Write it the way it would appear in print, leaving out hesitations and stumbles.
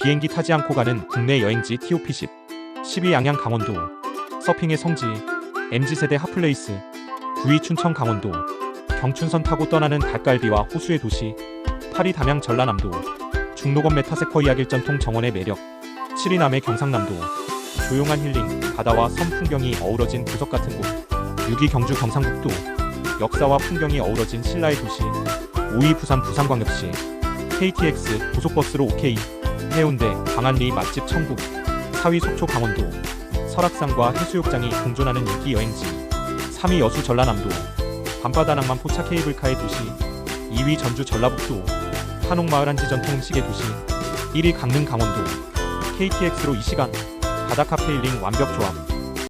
비행기 타지 않고 가는 국내 여행지 TOP10. 10위 양양 강원도. 서핑의 성지. MZ세대 핫플레이스. 9위 춘천 강원도. 경춘선 타고 떠나는 닭갈비와 호수의 도시. 8위 담양 전라남도. 중록원 메타세쿼이아 길전통 정원의 매력. 7위 남해 경상남도. 조용한 힐링, 바다와 섬 풍경이 어우러진 부석 같은 곳. 6위 경주 경상북도. 역사와 풍경이 어우러진 신라의 도시. 5위 부산 부산광역시. KTX 고속버스로 OK. 해운대 광안리 맛집 천국. 4위 속초 강원도. 설악산과 해수욕장이 공존하는 인기 여행지. 3위 여수 전라남도. 밤바다 낭만 포차 케이블카의 도시. 2위 전주 전라북도. 한옥마을 한지 전통 음식의 도시. 1위 강릉 강원도. KTX로 2시간. 바다카페 힐링 완벽 조합.